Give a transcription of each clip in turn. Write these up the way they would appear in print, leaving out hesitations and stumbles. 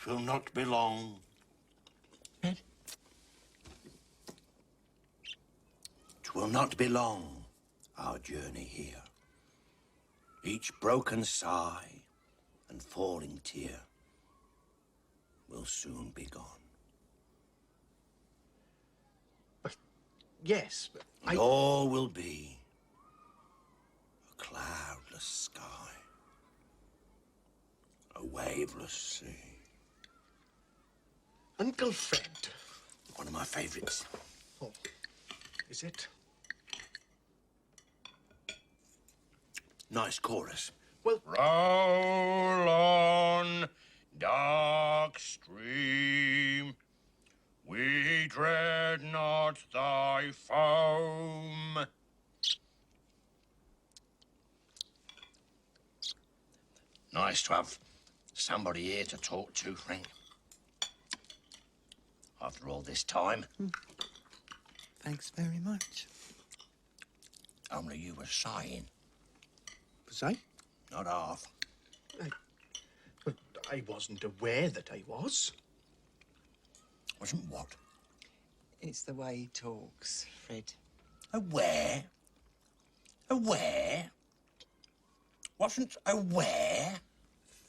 'Twill not be long. Fred? 'Twill not be long, our journey here. Each broken sigh and falling tear will soon be gone. Yes, but And all will be a cloudless sky, a waveless sea. Uncle Fred. One of my favourites. Oh, is it? Nice chorus. Well, roll on, dark stream. We dread not thy foam. Nice to have somebody here to talk to, Frank. After all this time. Thanks very much. Only you were sighing. was I? Not half. But I wasn't aware that I was. Wasn't what? It's the way he talks, Fred. Aware? Aware? Wasn't aware?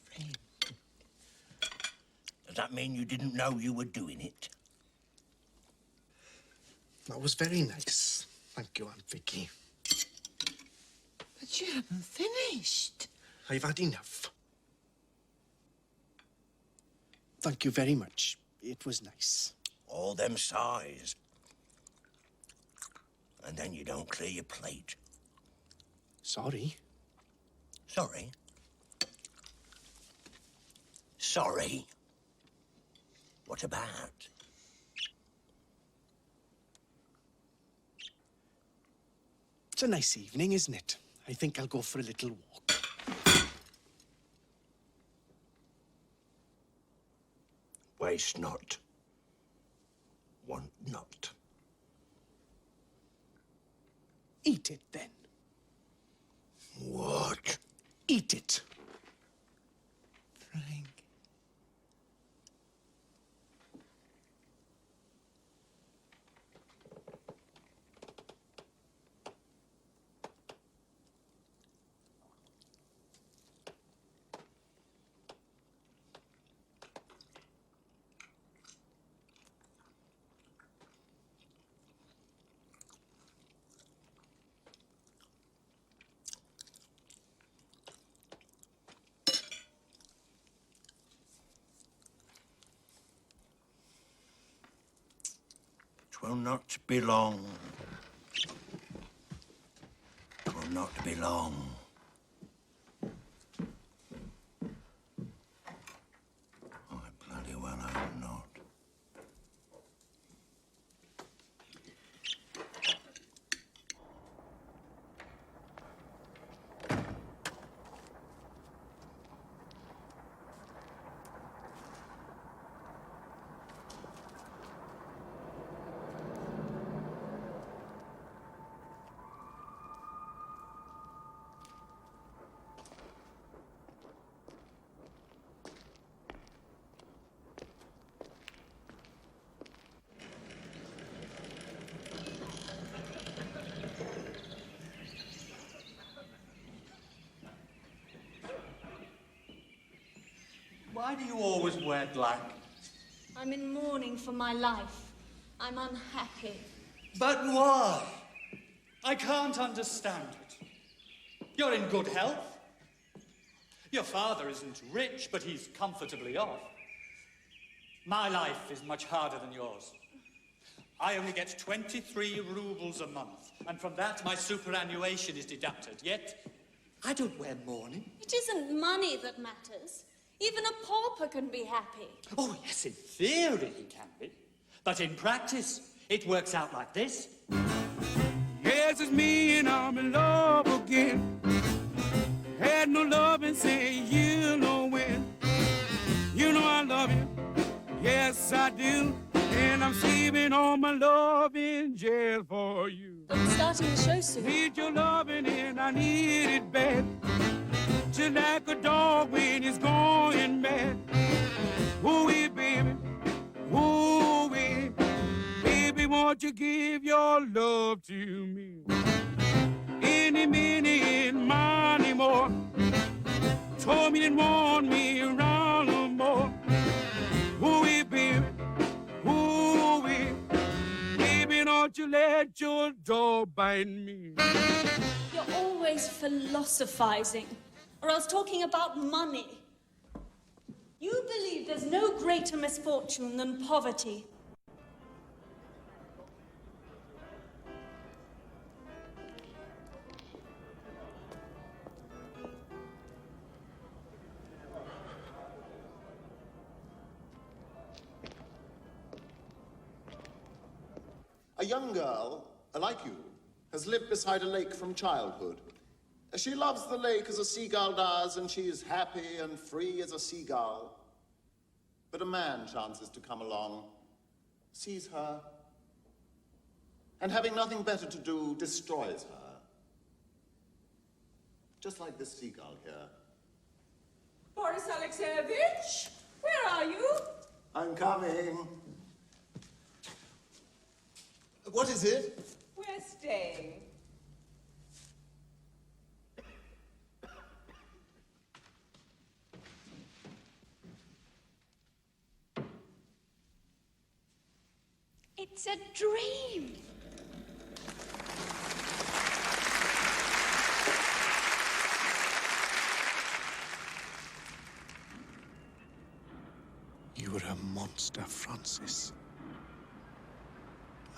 Fred. Does that mean you didn't know you were doing it? That was very nice. Thank you, Aunt Vicky. But you haven't finished. I've had enough. Thank you very much. It was nice. All them sighs. And then you don't clear your plate. Sorry. Sorry? Sorry? What about? It's a nice evening, isn't it? I think I'll go for a little walk. Waste not. Want not. Eat it, then. What? Eat it. Frank. Twill not be long. Twill not be long. I bloody well hope not. Why do you always wear black? I'm in mourning for my life. I'm unhappy. But why? I can't understand it. You're in good health. Your father isn't rich, but he's comfortably off. My life is much harder than yours. I only get 23 rubles a month, and from that my superannuation is deducted. Yet, I don't wear mourning. It isn't money that matters. Even a pauper can be happy. Oh, yes, in theory he can be. But in practice, it works out like this. Yes, it's me and I'm in love again. Had no love and say you know when. You know I love you. Yes, I do. And I'm saving all my love in jail for you. But we're starting the show soon. Need your loving and I need it bad. Just like a dog when he's going mad. Oh, closed door biting me. You're always philosophizing, or else talking about money. You believe there's no greater misfortune than poverty. A young girl, like you, has lived beside a lake from childhood. She loves the lake as a seagull does, and she is happy and free as a seagull. But a man chances to come along, sees her, and having nothing better to do, destroys her. Just like this seagull here. Boris Alexeyevich, where are you? I'm coming. What is it? We're staying. It's a dream. You were a monster, Francis.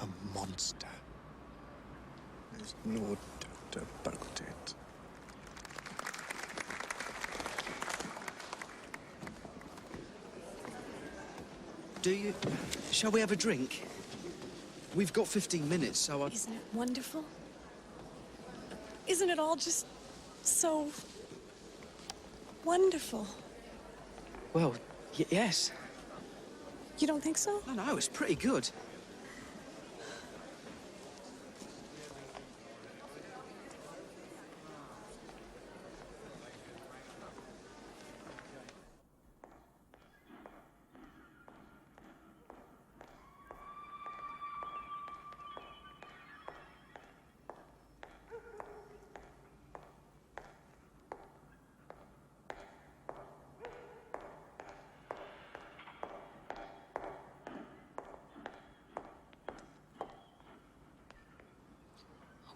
A monster. There's no doubt about it. Shall we have a drink? We've got 15 minutes, so I... Isn't it wonderful? Isn't it all just so wonderful? Well, yes. You don't think so? No, it's pretty good.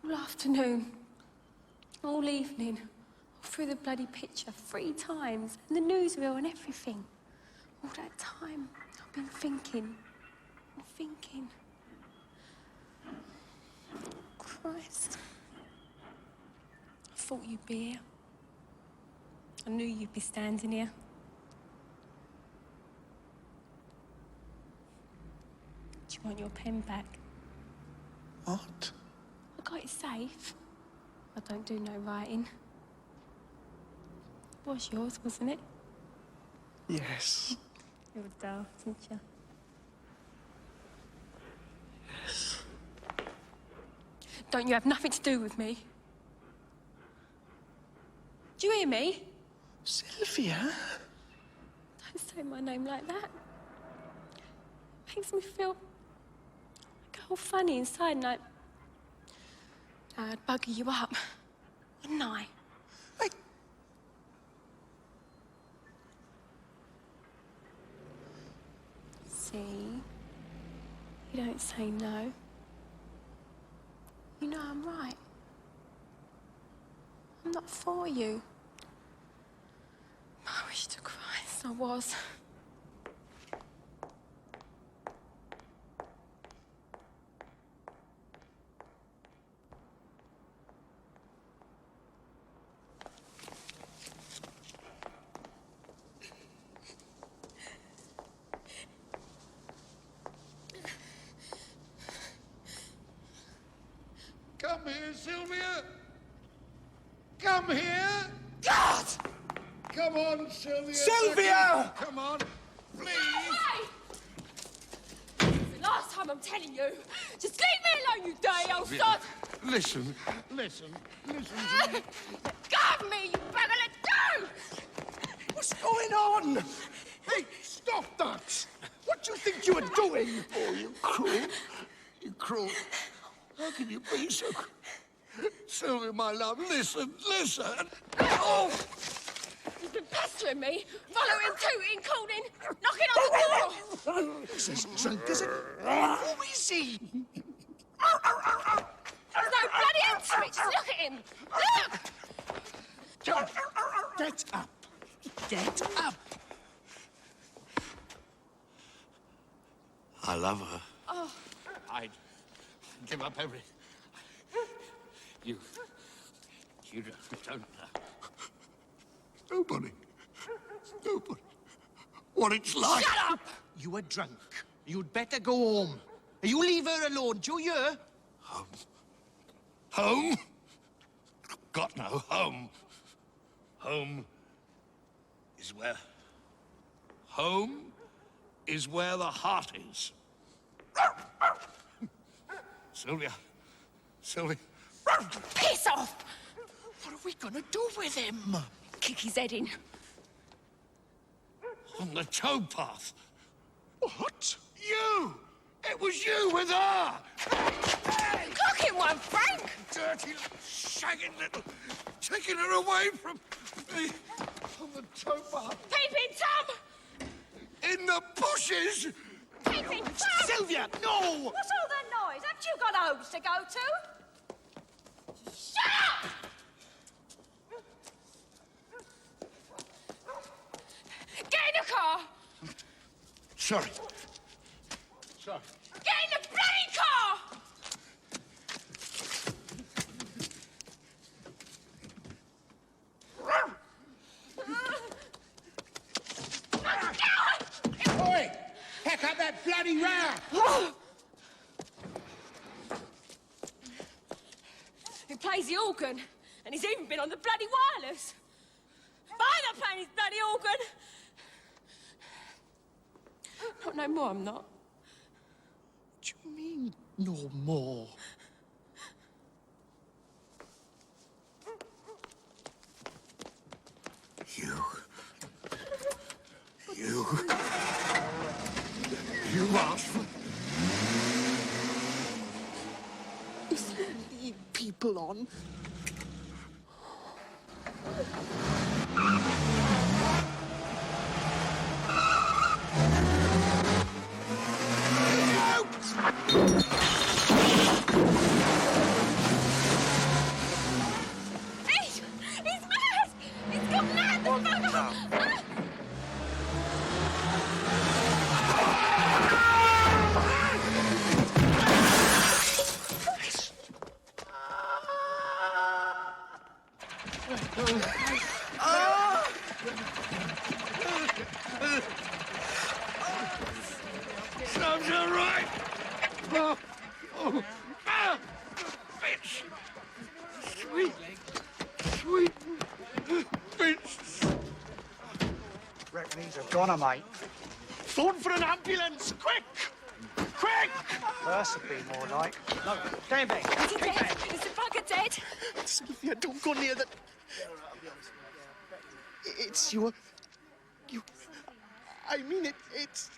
All afternoon, all evening, all through the bloody picture 3 times, and the newsreel and everything. All that time, I've been thinking. Christ. I thought you'd be here. I knew you'd be standing here. Do you want your pen back? What? I got it safe. I don't do no writing. It was yours, wasn't it? Yes. You were daft, didn't you? Yes. Don't you have nothing to do with me? Do you hear me? Sylvia? Don't say my name like that. It makes me feel like all funny inside, like I'd bugger you up, wouldn't I? See? You don't say no. You know I'm right. I'm not for you. I wish to Christ I was. Come here, Sylvia. Come here. God! Come on, Sylvia. Sylvia! Come on, please. It's the last time I'm telling you. Just leave me alone, you dirty old sod! Listen to me. Let go of me, you beggar, let go! What's going on? Hey, stop that! What do you think you are doing? Oh, you cruel. You cruel. How can you be so cruel? Sylvia, my love, listen. Oh! You've been pestering me, following, tooting, calling, knocking on the door! This is drunk as a... Who is he? I love her. Oh. I'd give up everything. You don't know. Nobody. What it's like. Shut up! You were drunk. You'd better go home. You leave her alone, do you hear? Home? Got no home. Home is where the heart is. Sylvia. Piss off! What are we gonna do with him? Kick his head in. On the towpath. What? You! It was you with her! Cook him one, Frank! Dirty, shagging little... Taking her away from me. On the towpath. Keep him, Tom! In the bushes! Keep him, Tom! Sylvia, no! What's all the noise? Haven't you got homes to go to? Shut up! Get in the car! Sorry. Get in the bloody car! Oi! Heck up that bloody row! He plays the organ, and he's even been on the bloody wireless. I'm not playing his bloody organ. Not no more, I'm not. What do you mean, no more? You asked for... Leave people on. He's mad! He's gone mad! The bugger! Sounds all right. Bitch. Sweet bitch. Reckon he's a goner, mate. Phone for an ambulance, quick! Quick! Worse would be more like. No, stand back. Is he dead? Is the bugger dead? Sylvia, don't go near that. It's your... You... I mean it, it's...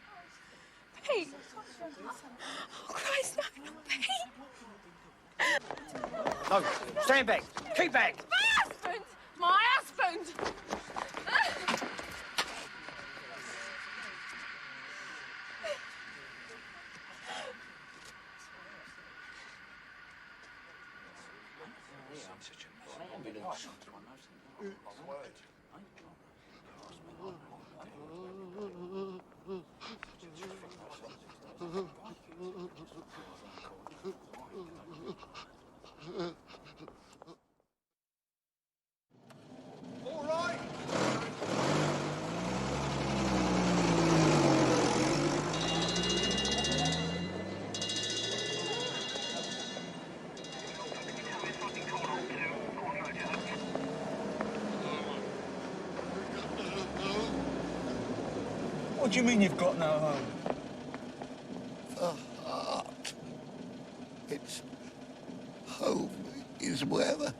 Pete! Oh, Christ, no, not Pete! No, stand back. Keep back. My husband! My husband! All right. What do you mean you've got no home? The heart. It's... Home is where the...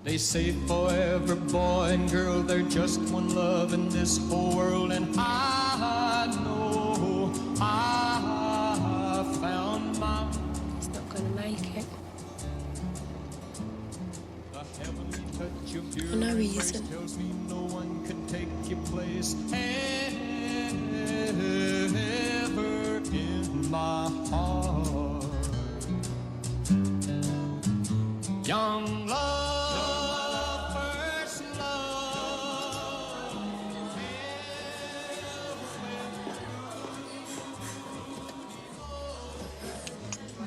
They say for every boy and girl they're just one love in this whole world, and I know I found mine. He's not gonna make it. The heavenly touch of your I know he embrace isn't. tells me no one can take your place ever in my heart. Young love, first love.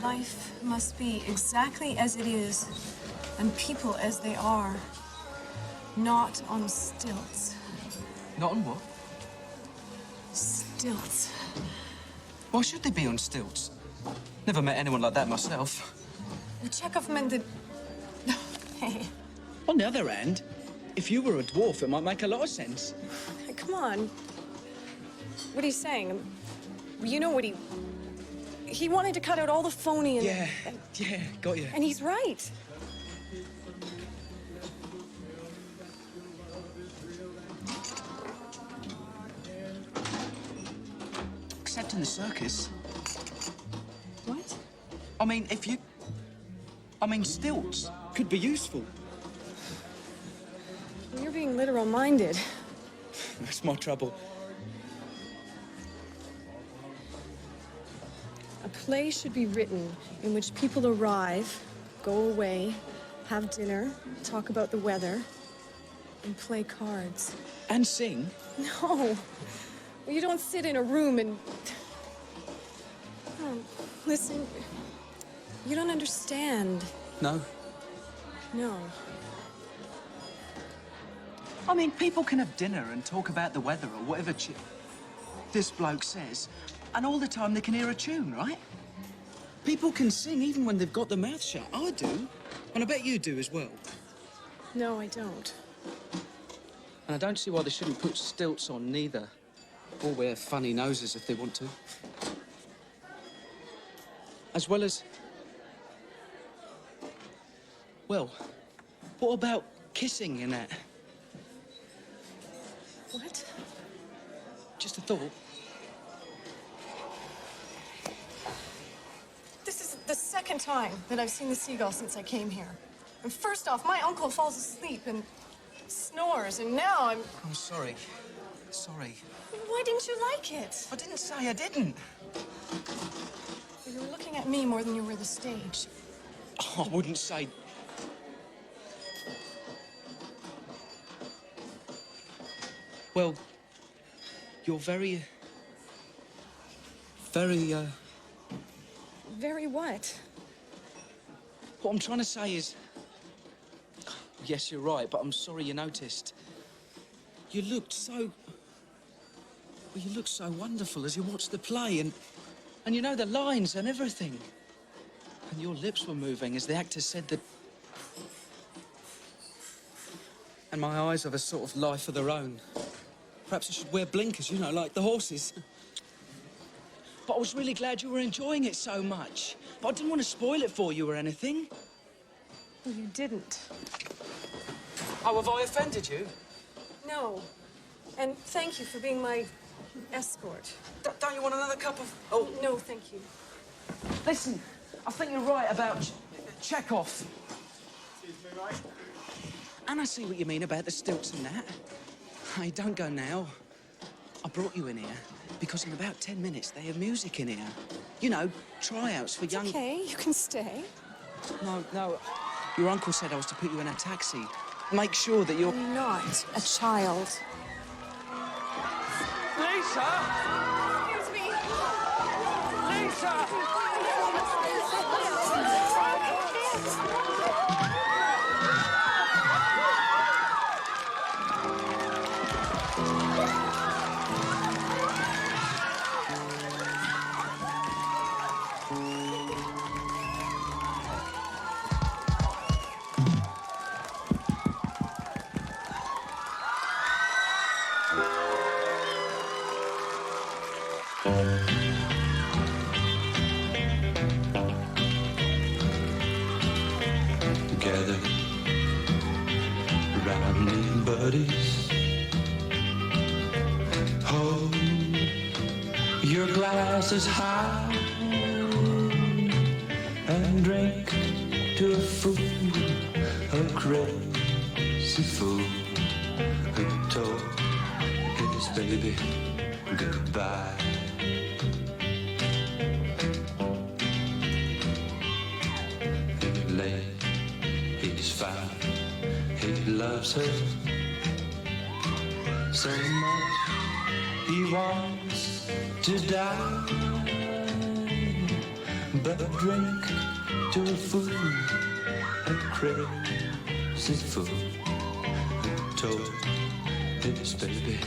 Life must be exactly as it is, and people as they are, not on stilts. Not on what? Stilts. Why should they be on stilts? Never met anyone like that myself. Well, Chekhov meant that... Hey, On the other hand, if you were a dwarf, it might make a lot of sense. come on. What are you saying? You know what he wanted to cut out all the phony and... Yeah, got you. And he's right. Except in the circus. What? I mean, stilts could be useful. You're being literal-minded. That's my trouble. A play should be written in which people arrive, go away, have dinner, talk about the weather, and play cards. And sing. No. Well, you don't sit in a room and... Oh, listen, you don't understand. No. No. I mean, people can have dinner and talk about the weather or whatever this bloke says, and all the time they can hear a tune, right? People can sing even when they've got their mouth shut. I do. And I bet you do as well. No, I don't. And I don't see why they shouldn't put stilts on neither. Or wear funny noses if they want to. As well as... Well, what about kissing and that? What? Just a thought. This is the second time that I've seen the seagull since I came here. And first off, my uncle falls asleep and snores, and now I'm sorry. Sorry. Why didn't you like it? I didn't say I didn't. You were looking at me more than you were the stage. Oh, I wouldn't say... Well, you're very... Very what? What I'm trying to say is... Yes, you're right, but I'm sorry you noticed. You looked so... Well, you looked so wonderful as you watched the play, and you know the lines and everything. And your lips were moving as the actor said that... And my eyes have a sort of life of their own. Perhaps I should wear blinkers, you know, like the horses. But I was really glad you were enjoying it so much. But I didn't want to spoil it for you or anything. Well, you didn't. Oh, have I offended you? No. And thank you for being my escort. Don't you want another cup of... Oh. No, thank you. Listen, I think you're right about Chekhov. Excuse me, mate. And I see what you mean about the stilts and that. Hey, don't go now. I brought you in here because in about 10 minutes they have music in here. You know, tryouts for young... Okay, you can stay. No. Your uncle said I was to put you in a taxi. Make sure that you're... I'm not a child. Lisa! Excuse me. Lisa! Gather round me, buddies. Hold your glasses high and drink to a fool, a crazy fool who told his baby goodbye. He lay loves her so much he wants to die. But a drink to a fool, a crazy fool, who told his baby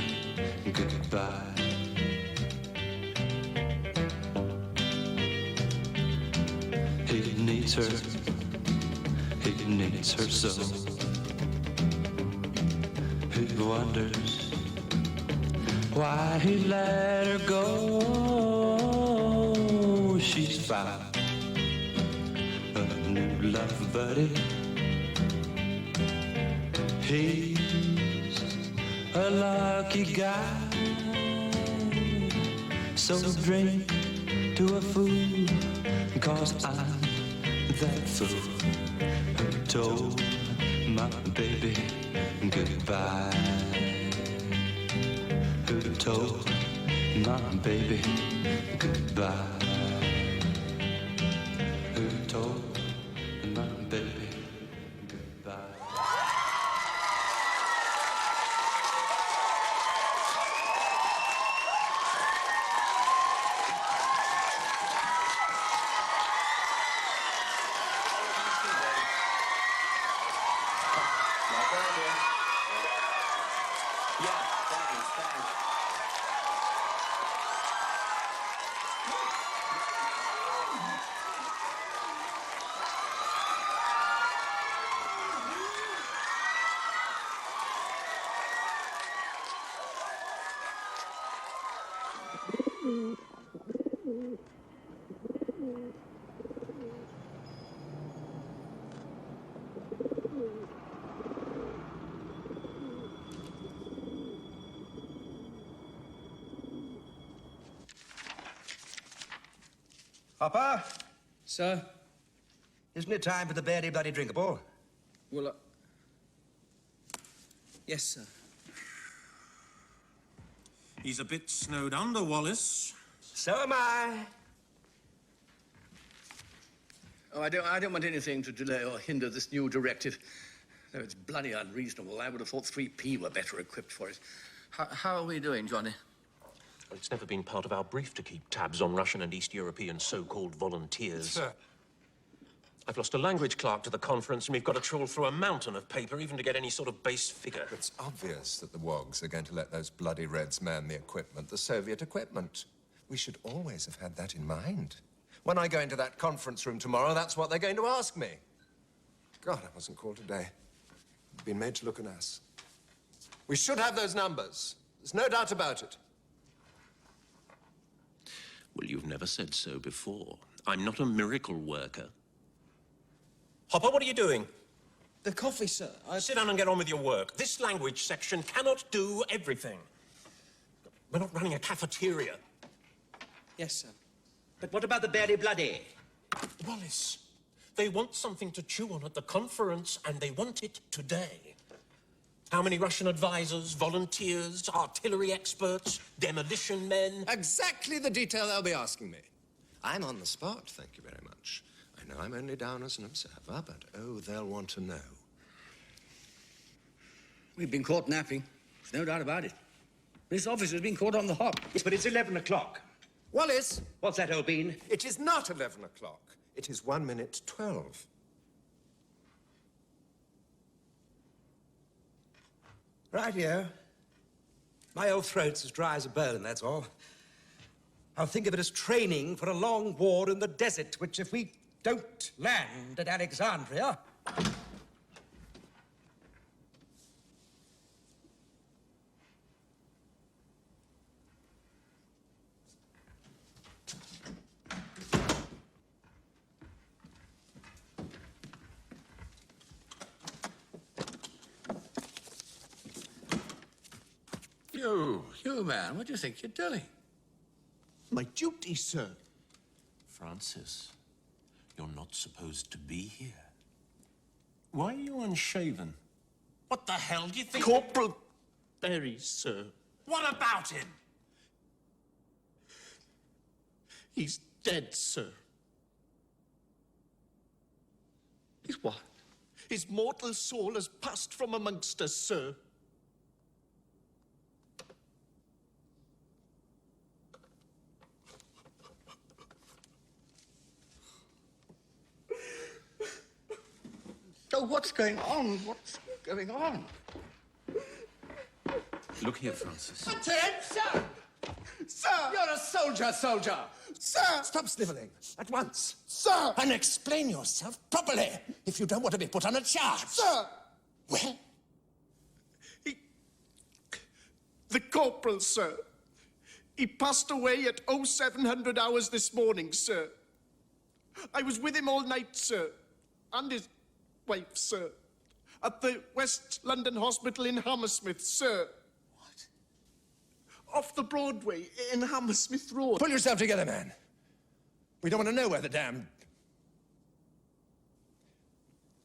goodbye. He needs her so. He wonders why he let her go. She's found a new love buddy. He's a lucky guy. So drink to a fool, 'cause I'm that fool who told my baby goodbye. Who told my baby goodbye. Who told my baby goodbye. Hopper? Sir? Isn't it time for the beardy bloody drinkable? Well, yes, sir. He's a bit snowed under, Wallace. So am I. Oh, I don't want anything to delay or hinder this new directive. Though it's bloody unreasonable. I would have thought 3P were better equipped for it. How are we doing, Johnny? Well, it's never been part of our brief to keep tabs on Russian and East European so-called volunteers. Sir. I've lost a language clerk to the conference, and we've got to trawl through a mountain of paper even to get any sort of base figure. It's obvious that the Wogs are going to let those bloody Reds man the equipment, the Soviet equipment. We should always have had that in mind. When I go into that conference room tomorrow, that's what they're going to ask me. God, I wasn't called today. I've been made to look an ass. We should have those numbers. There's no doubt about it. Well, you've never said so before. I'm not a miracle worker. Hopper, what are you doing? The coffee, sir. Sit down and get on with your work. This language section cannot do everything. We're not running a cafeteria. Yes, sir. But what about the beardy bloody? Wallace, they want something to chew on at the conference, and they want it today. How many Russian advisors, volunteers, artillery experts, demolition men? Exactly the detail they'll be asking me. I'm on the spot, thank you very much. I know I'm only down as an observer, but oh, they'll want to know. We've been caught napping. There's no doubt about it. This officer's been caught on the hop. Yes, but it's 11 o'clock. Wallace! What's that, old bean? It is not 11 o'clock. It is 1 minute 12. Rightio. My old throat's as dry as a bone, that's all. I'll think of it as training for a long war in the desert, which if we don't land at Alexandria... You man, what do you think you're doing? My duty, sir. Francis, you're not supposed to be here. Why are you unshaven? What the hell do you think? Corporal Berry, sir. What about him? He's dead, sir. He's what? His mortal soul has passed from amongst us, sir. Oh, what's going on? What's going on? Look here, Francis. Attention! Sir! You're a soldier, soldier! Sir! Stop snivelling at once. Sir! And explain yourself properly if you don't want to be put on a charge. Sir! Well? The corporal, sir. He passed away at 0700 hours this morning, sir. I was with him all night, sir. And his wife, sir. At the West London Hospital in Hammersmith, sir. What? Off the Broadway in Hammersmith Road. Pull yourself together, man. We don't want to know where the damn...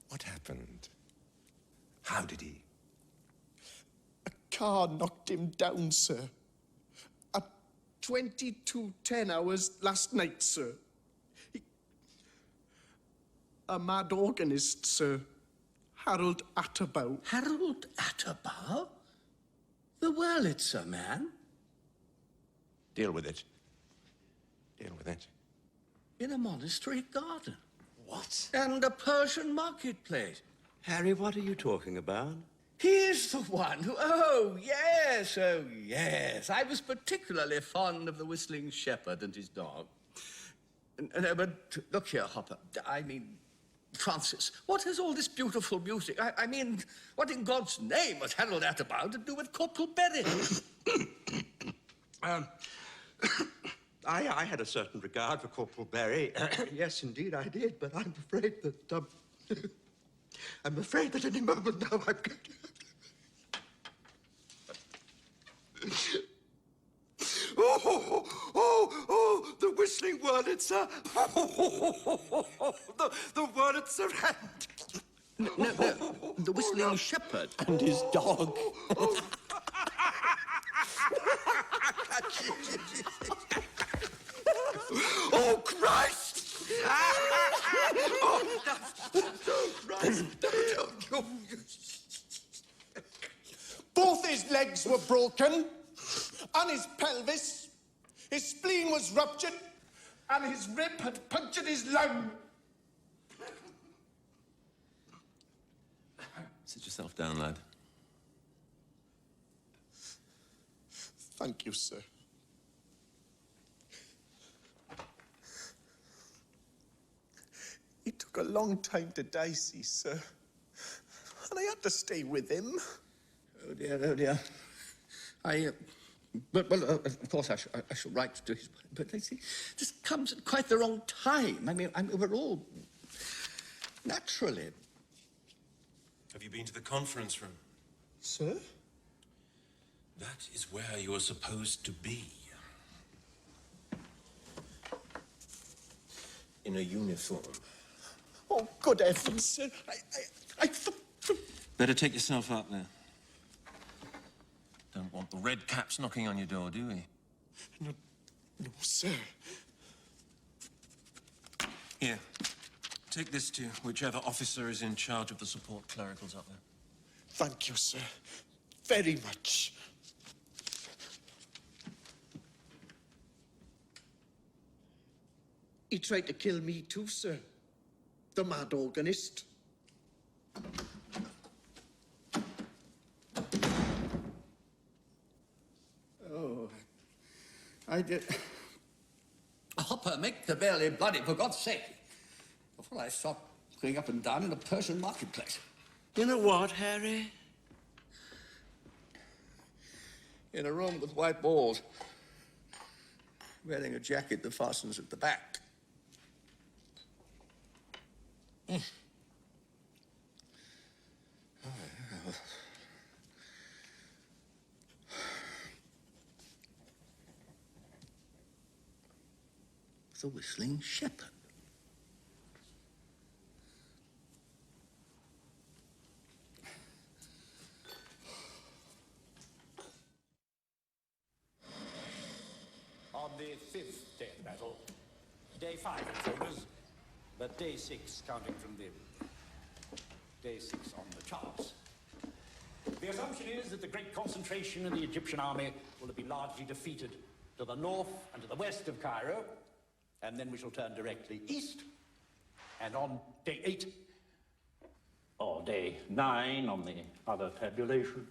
What happened? How did he? A car knocked him down, sir. At 22:10 hours last night, sir. A mad organist, sir. Harold Atterbow. Harold Atterbow? The Wurlitzer man? Deal with it. Deal with it. In a monastery garden. What? And a Persian marketplace. Harry, what are you talking about? He's the one who... Oh, yes. I was particularly fond of the Whistling Shepherd and his dog. No, but look here, Hopper. I mean, Francis, what has all this beautiful music... I mean, what in God's name has Harold Atterbow to do with Corporal Berry? I had a certain regard for Corporal Berry. Yes, indeed, I did, but I'm afraid that, I'm afraid that any moment now I'm going to... Oh, the Whistling Wurlitzer. The Wurlitzer and... No, the Whistling Shepherd. And his dog. Oh, Christ! Oh, Christ! Both his legs were broken, and his pelvis. His spleen was ruptured, and his rib had punctured his lung. Sit yourself down, lad. Thank you, sir. He took a long time to die, see, sir. And I had to stay with him. Oh, dear. Of course, I shall write to his... But they see, this comes at quite the wrong time. I mean, we're all... Naturally. Have you been to the conference room? Sir? That is where you're supposed to be. In a uniform. Oh, good heavens, sir. Better take yourself out there. Don't want the red caps knocking on your door, do we? No, sir. Here. Take this to whichever officer is in charge of the support clericals up there. Thank you, sir. Very much. He tried to kill me too, sir. The mad organist. Oh, I did... Hopper, make the belly bloody, for God's sake. Before I stop going up and down in a Persian marketplace. You know what, Harry? In a room with white walls. Wearing a jacket that fastens at the back. The Whistling Shepherd. On the 5th day of the battle, day 5 of soldiers, but day 6 counting from the... day 6 on the charts. The assumption is that the great concentration of the Egyptian army will have been largely defeated to the north and to the west of Cairo, and then we shall turn directly east. And on day 8, or day 9 on the other tabulation,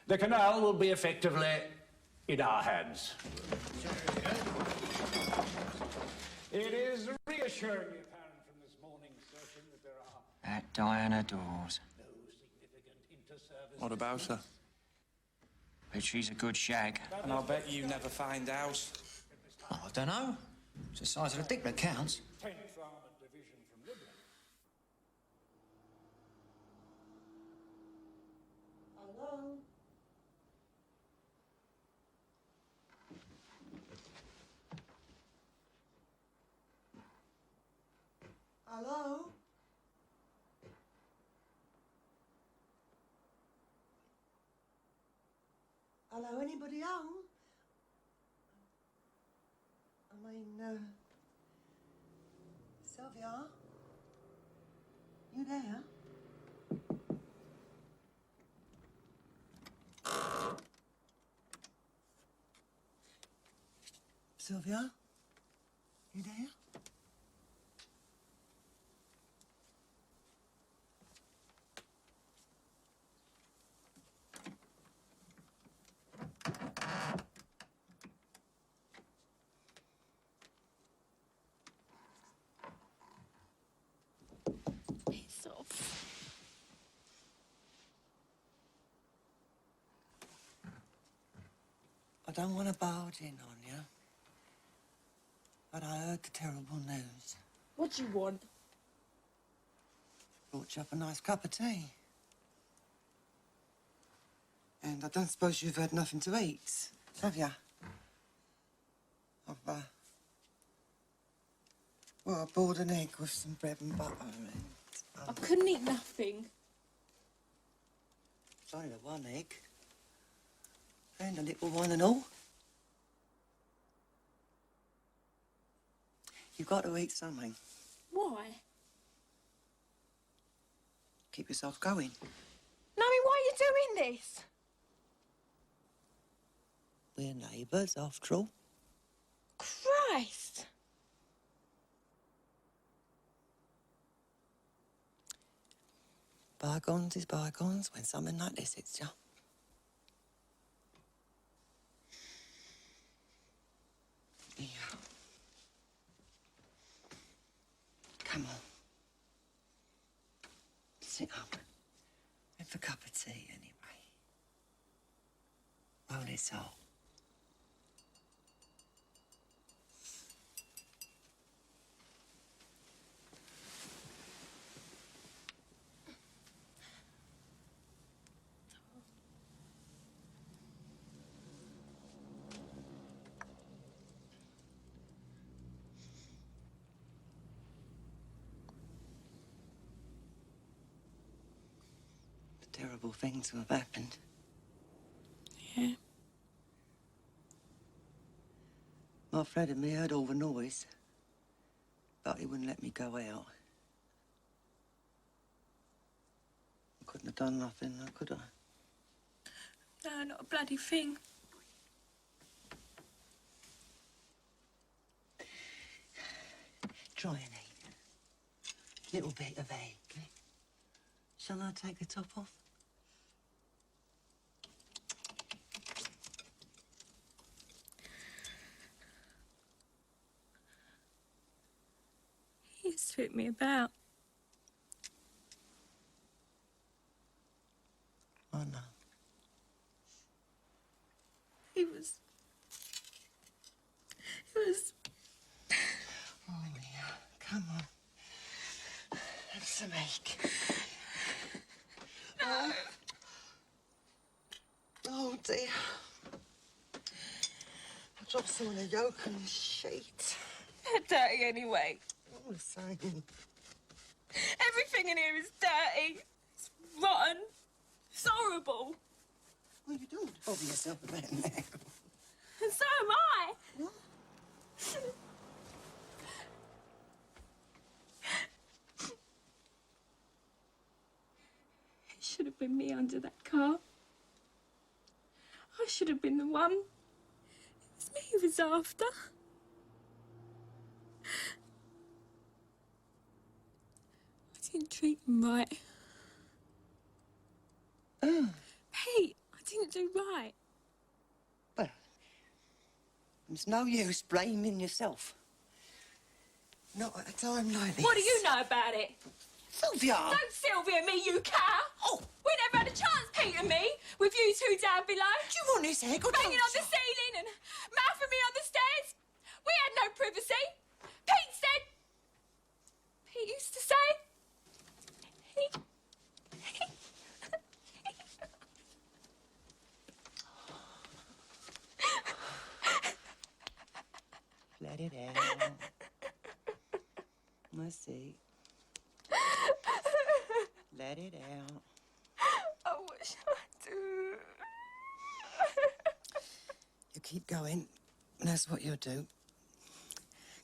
the canal will be effectively in our hands. It is reassuringly apparent from this morning's session that there are That Diana Dawes. no significant inter-service... What about her? But she's a good shag. And I'll bet you never find out. Oh, I don't know. It's the size of the dick that counts. 10th Armoured Division from Libya. Hello? Hello? Hello, anybody home? I mean, Sylvia? You there? Sylvia? You there? Piss off. I don't want to barge in on you, but I heard the terrible news. What do you want? Brought you up a nice cup of tea. And I don't suppose you've had nothing to eat, have you? Well, I boiled an egg with some bread and butter and... I couldn't eat nothing. It's only the one egg. And a little one and all. You've got to eat something. Why? Keep yourself going. Naomi, why are you doing this? We're neighbours, after all. Christ! Bygones is bygones when something like this hits you. Yeah. Come on. Sit up. Have a cup of tea, anyway. Roll this all. Terrible things have happened. Yeah. My Fred and me heard all the noise, but he wouldn't let me go out. I couldn't have done nothing, could I? No, not a bloody thing. Try and eat. Little bit of egg. Shall I take the top off? He used to fit me about. Oh, no. He was... Oh, yeah. Come on. Have some egg. No. Oh, dear. I dropped some on a yolk and sheet. They're dirty anyway. All the same. Everything in here is dirty. It's rotten. It's horrible. Well, you don't bother yourself about it now. And so am I. What? should have been me under that car. I should have been the one. It was me he was after. I didn't treat him right. Pete, I didn't do right. Well, there's no use blaming yourself. Not at a time like this. What do you know about it? Sylvia! Don't Sylvia me, you cow! Oh! We never had a chance, Pete and me, with you two down below. Do you want his head? Banging on the ceiling and mouthing me on the stairs. We had no privacy. Pete said... Pete used to say... Let it out. I see. Let it out. Oh, what shall I do? You keep going, and that's what you'll do.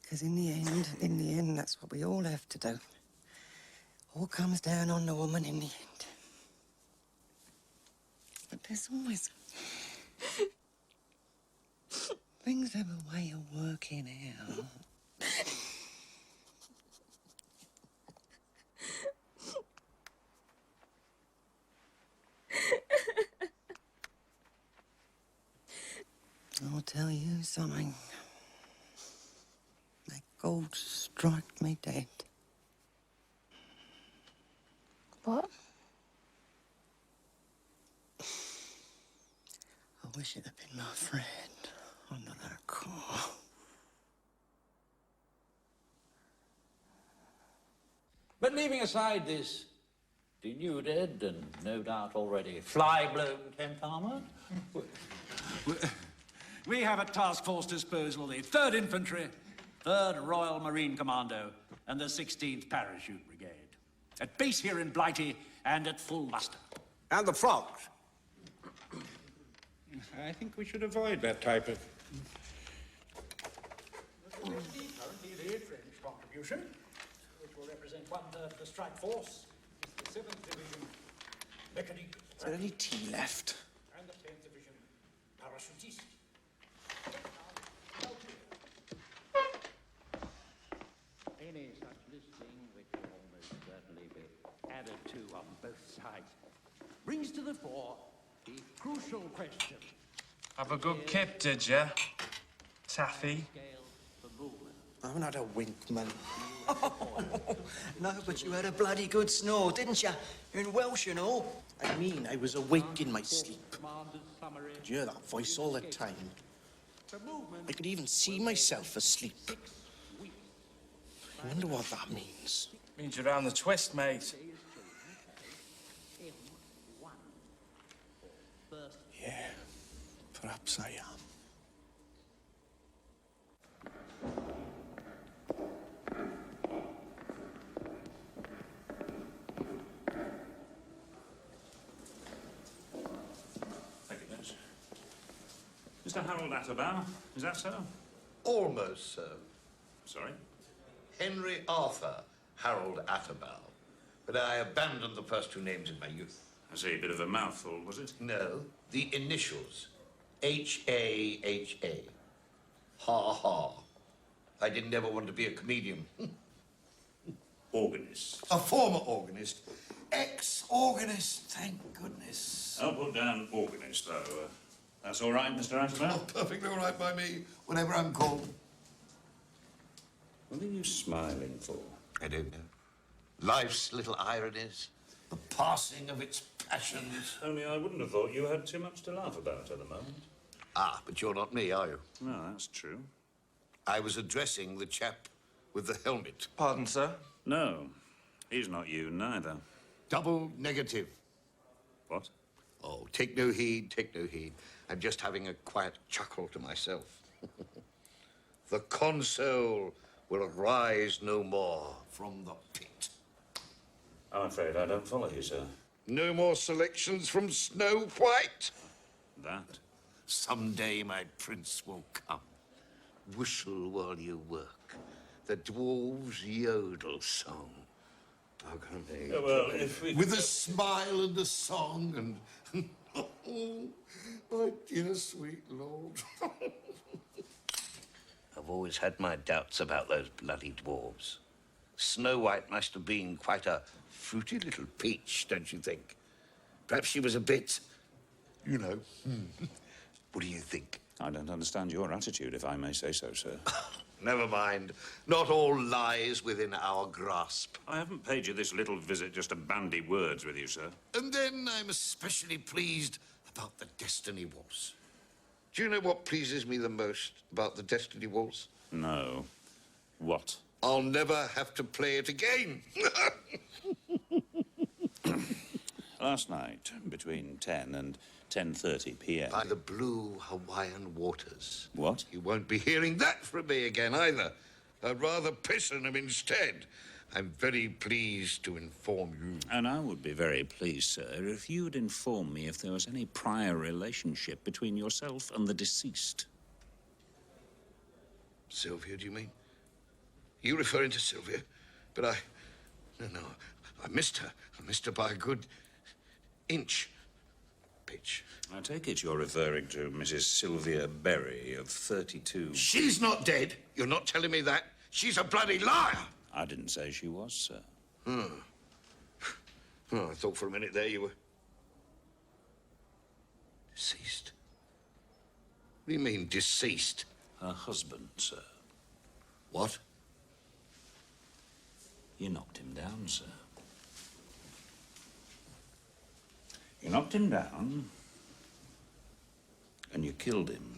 Because in the end, that's what we all have to do. All comes down on the woman in the end. But there's always... things have a way of working out. I'll tell you something. May God strike me dead. What? I wish it had been my friend under that car. But leaving aside this denuded and no doubt already fly-blown tent armour, we have at task force disposal the 3rd Infantry, 3rd Royal Marine Commando, and the 16th Parachute Brigade. At base here in Blighty and at full muster. And the frogs. I think we should avoid that type of... Currently the French contribution, which will represent 1/3 of the strike force, is the 7th Division Mechanique... Is there any tea left? And the 10th Division Parachutiste. Any such listing, which will almost certainly be added to on both sides, brings to the fore the crucial question. Have a good kip, did ya? Taffy? I haven't had a wink, man. No, but you had a bloody good snore, didn't you? In Welsh and all. I mean, I was awake in my sleep. Could you hear that voice all the time? I could even see myself asleep. I wonder what that means. Means you're around the twist, mate. Yeah, perhaps I am. Thank you, Miss. Mr. Harold Atterbow, is that so? Almost so. Sorry? Henry Arthur Harold Atterbow. But I abandoned the first two names in my youth. I see, a bit of a mouthful, was it? No, the initials. H-A-H-A. Ha-ha. I didn't ever want to be a comedian. Organist. A former organist. Ex-organist, thank goodness. I'll put down organist, though. That's all right, Mr. Atterbow? Oh, perfectly all right by me, whenever I'm called. What are you smiling for? I don't know. Life's little ironies, the passing of its passions. Only I wouldn't have thought you had too much to laugh about at the moment. Ah, but you're not me, are you? No, that's true. I was addressing the chap with the helmet. Pardon, sir? No, he's not you, neither. Double negative. What? Oh, take no heed, take no heed. I'm just having a quiet chuckle to myself. The console will rise no more from the pit. I'm afraid I don't follow you, sir. No more selections from Snow White. That? Someday my prince will come. Whistle while you work. The dwarves' yodel song. How can they? Yeah, well, if we... With a smile and a song and... Oh, my dear sweet Lord. I've always had my doubts about those bloody dwarves. Snow White must have been quite a fruity little peach, don't you think? Perhaps she was a bit, you know. What do you think? I don't understand your attitude, if I may say so, sir. Never mind. Not all lies within our grasp. I haven't paid you this little visit just to bandy words with you, sir. And then I'm especially pleased about the Destiny Waltz. Do you know what pleases me the most about the Destiny Waltz? No. What? I'll never have to play it again. Last night, between 10 and 10:30 p.m. By the blue Hawaiian waters. What? You won't be hearing that from me again either. I'd rather piss on him instead. I'm very pleased to inform you. And I would be very pleased, sir, if you'd inform me if there was any prior relationship between yourself and the deceased. Sylvia, do you mean? You referring to Sylvia? But No, I missed her. I missed her by a good inch. Pitch. I take it you're referring to Mrs. Sylvia Berry of 32. She's not dead. You're not telling me that. She's a bloody liar. I didn't say she was, sir. Oh, I thought for a minute there you were... deceased. What do you mean, deceased? Her husband, sir. What? You knocked him down, sir. You knocked him down, and you killed him.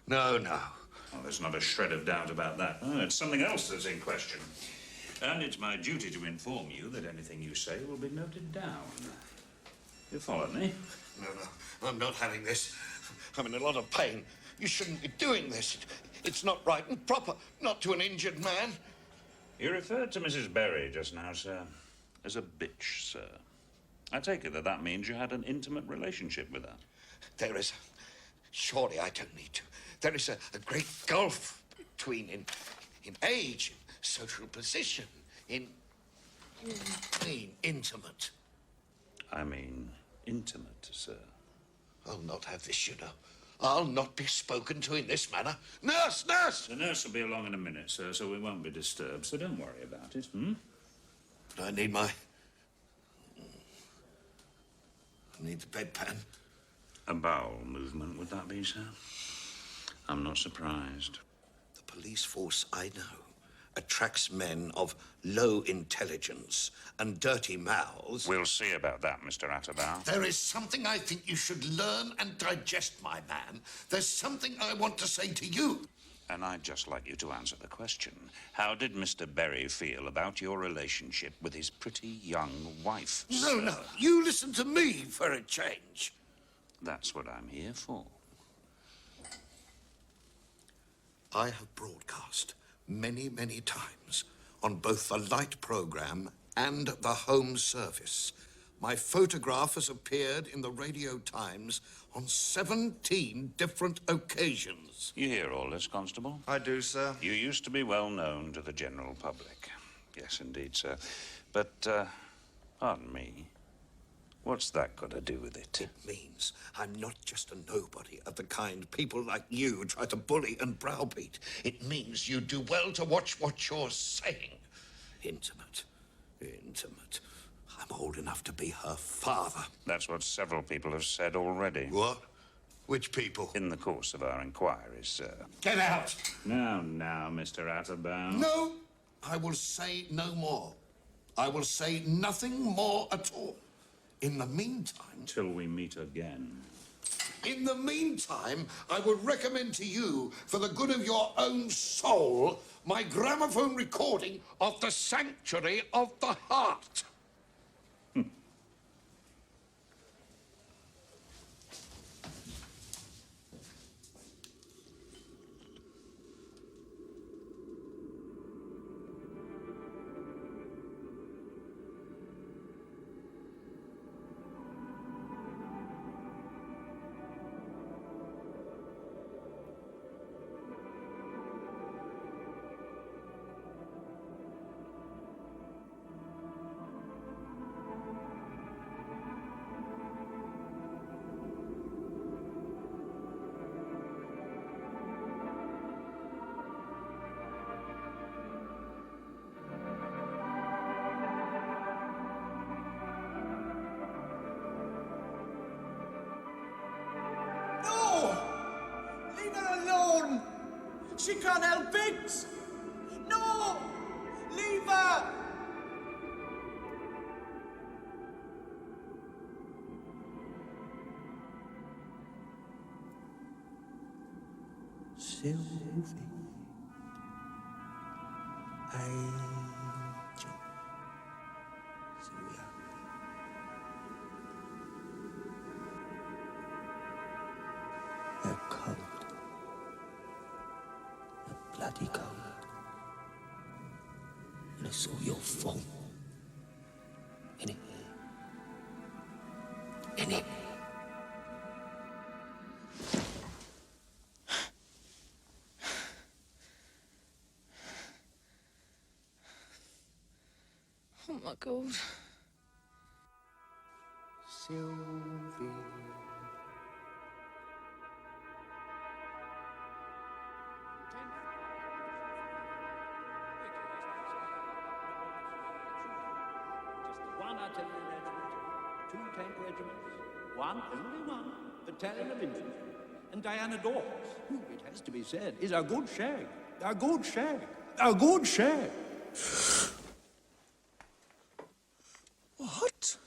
No. Well, there's not a shred of doubt about that. Oh, it's something else that's in question. And it's my duty to inform you that anything you say will be noted down. You follow me? No, I'm not having this. I'm in a lot of pain. You shouldn't be doing this. It's not right and proper, not to an injured man. You referred to Mrs. Berry just now, sir, as a bitch, sir. I take it that means you had an intimate relationship with her. There is... Surely I don't need to. There is a great gulf between in age, in social position, in intimate. I mean, intimate, sir. I'll not have this, you know. I'll not be spoken to in this manner. Nurse, nurse! The nurse will be along in a minute, sir, so we won't be disturbed, so don't worry about it, I need my... I need the bedpan. A bowel movement, would that be, sir? I'm not surprised. The police force I know attracts men of low intelligence and dirty mouths. We'll see about that, Mr. Atterbow. There is something I think you should learn and digest, my man. There's something I want to say to you. And I'd just like you to answer the question. How did Mr. Berry feel about your relationship with his pretty young wife, sir? No, you listen to me for a change. That's what I'm here for. I have broadcast many, many times on both the light program and the home service. My photograph has appeared in the Radio Times on 17 different occasions. You hear all this, Constable? I do, sir. You used to be well known to the general public. Yes, indeed, sir. But, pardon me, what's that got to do with it? It means I'm not just a nobody of the kind people like you try to bully and browbeat. It means you do well to watch what you're saying. Intimate. I'm old enough to be her father. That's what several people have said already. What? Which people? In the course of our inquiries, sir. Get out! Now, Mr. Atterbow. No, I will say no more. I will say nothing more at all. In the meantime... Till we meet again. In the meantime, I would recommend to you, for the good of your own soul, my gramophone recording of The Sanctuary of the Heart. She can't help it! No! Leave her! Sylvie, angel, Sylvia. They're cold. They're bloody cold. And it's all your fault. Innit? Innit? Oh my God. Sylvie. One artillery regiment, 2 tank regiments, one, only one, battalion of infantry. And Diana Dawes, who, it has to be said, is a good shag. A good shag. A good shag. What?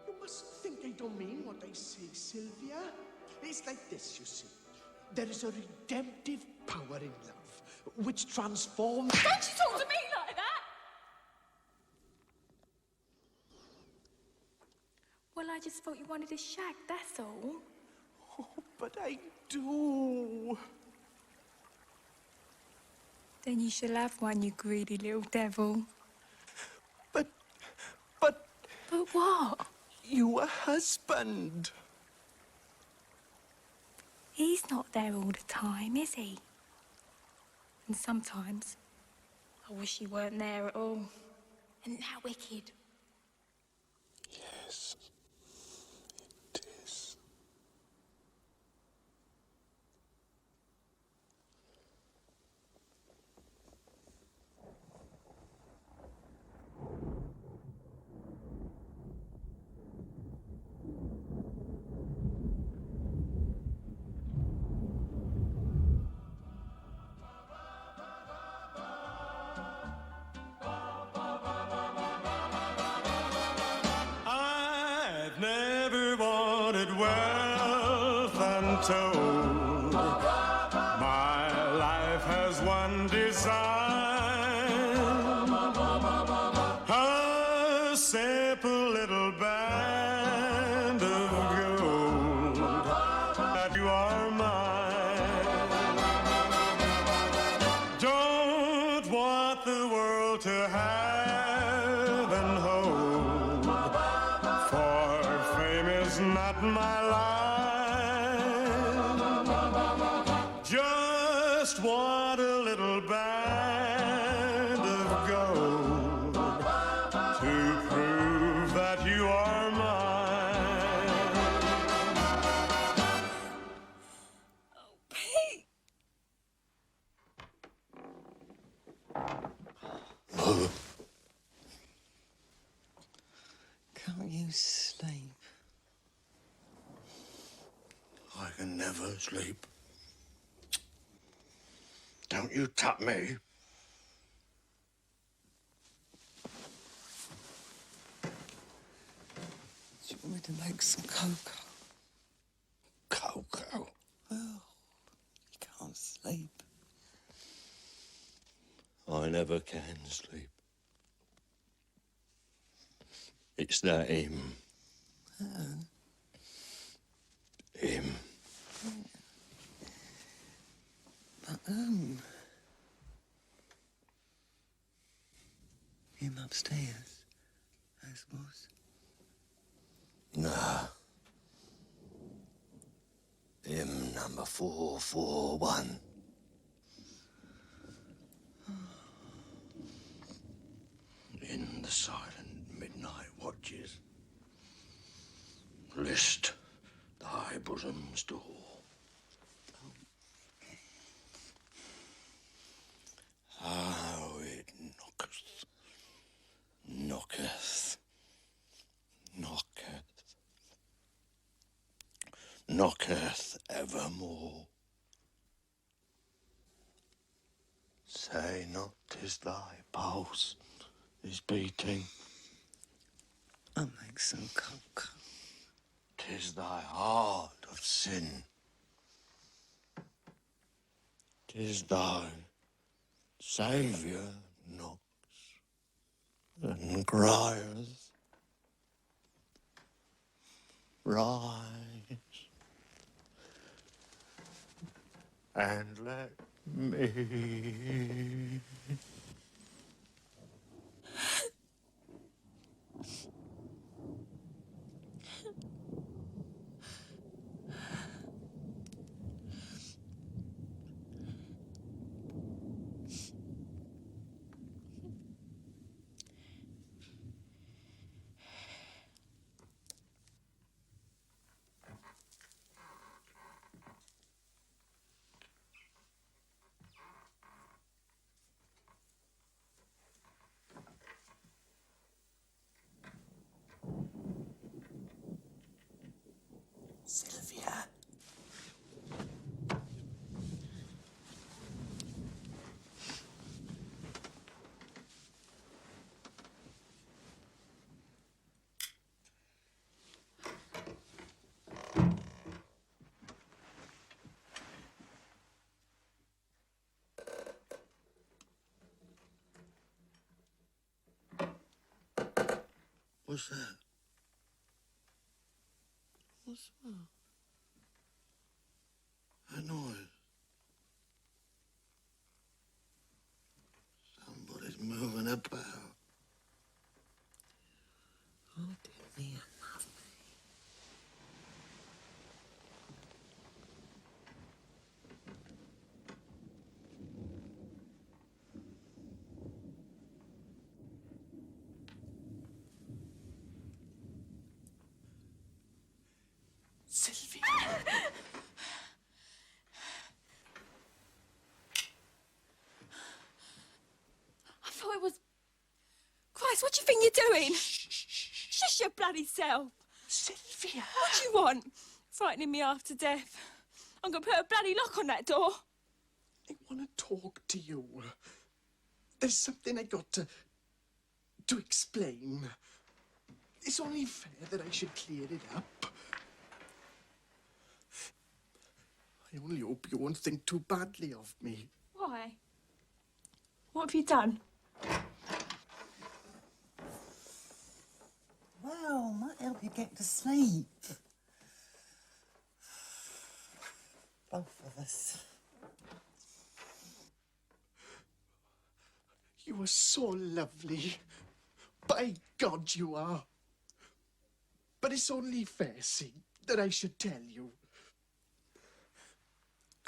You mustn't think I don't mean what I say, Sylvia. It's like this, you see. There is a redemptive power in love, which transforms... Don't you talk to me like that! Well, I just thought you wanted a shag, that's all. Oh, but I do. Then you shall have one, you greedy little devil. But... But what? You a husband. He's not there all the time, is he? And sometimes, I wish he weren't there at all. Isn't that wicked? Yes, it is. I've never wanted wealth untold. My life has one design. A simple little band of gold. That you are mine. Don't want the world to have and hold. For fame is not my line. Just want a little band of gold to prove that you are mine. Pete! Mother. Can't you sleep? I can never sleep. Don't you tap me. Do you want me to make some cocoa? Cocoa? Well, you can't sleep. I never can sleep. It's that him. Him. But, your mum's upstairs, I suppose. No. Him number 441. In the silent midnight watches, list thy bosom's door. How it knocketh, knocketh, knocketh, knocketh evermore. Say not 'tis thy pulse is beating. I'll make some coke. 'Tis thy heart of sin. 'Tis thy Saviour knocks and crieth, rise and let me. Sylvia. What's that? What's that? A noise. Somebody's moving about. Oh, dear me, love me. Sylvia. I thought it was... Christ, what do you think you're doing? Shush your bloody self. Sylvia. What do you want? Frightening me half to death. I'm going to put a bloody lock on that door. I want to talk to you. There's something I got to explain. It's only fair that I should clear it up. I only hope you won't think too badly of me. Why? What have you done? Well, might help you get to sleep. Both of us. You are so lovely. By God, you are. But it's only fair, see, that I should tell you.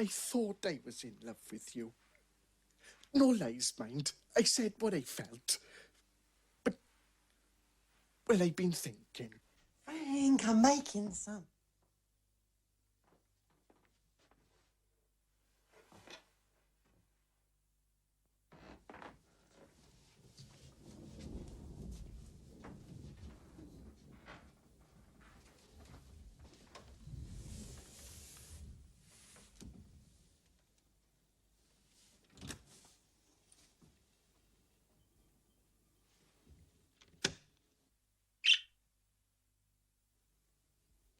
I thought I was in love with you. No lies, mind. I said what I felt. But, well, I've been thinking. Frank, I'm making some.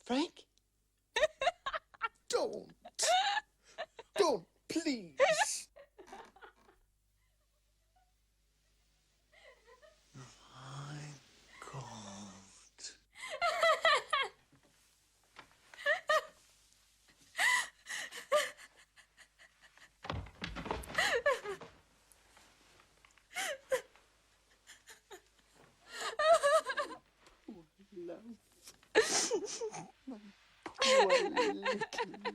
Frank? Don't. Don't, please. Oh, a little